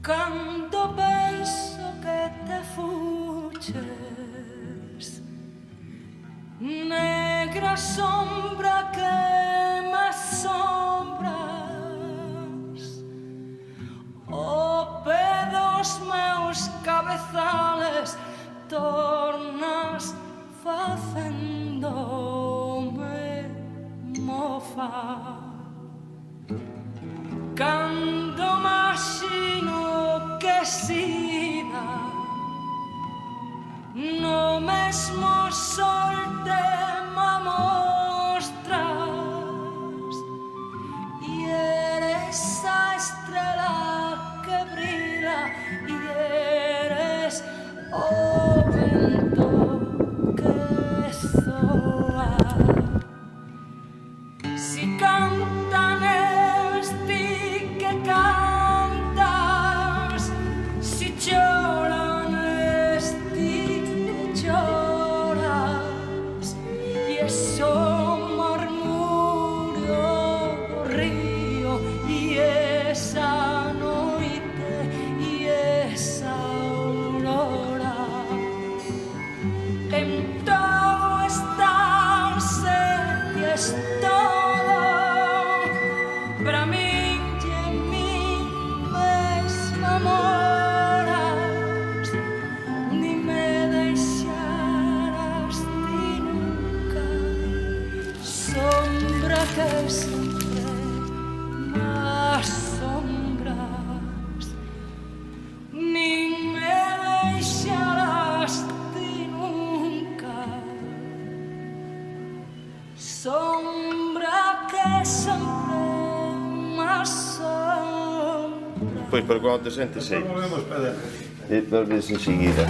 Cando penso que te fuches, negra sombra que me asombras, o pedos meus cabezales tornas facendome mofa. Cando imagino que sida no mesmo sol te me mostras e eres a estrela que brilla e eres o vento que soa. Si cantan esti que cantas, si lloran esti que lloras, e eso murmurio do río e esa noite e esa aurora. En todo estás e es todo para min e en min mesma moras, ni me deixarás ti nunca, sombra que sempre me asombras, ni me deixarás ti nunca, sombra que sempre me asombras. Pois, pero quando te sentes aí. Volvemos para E volves enseguida.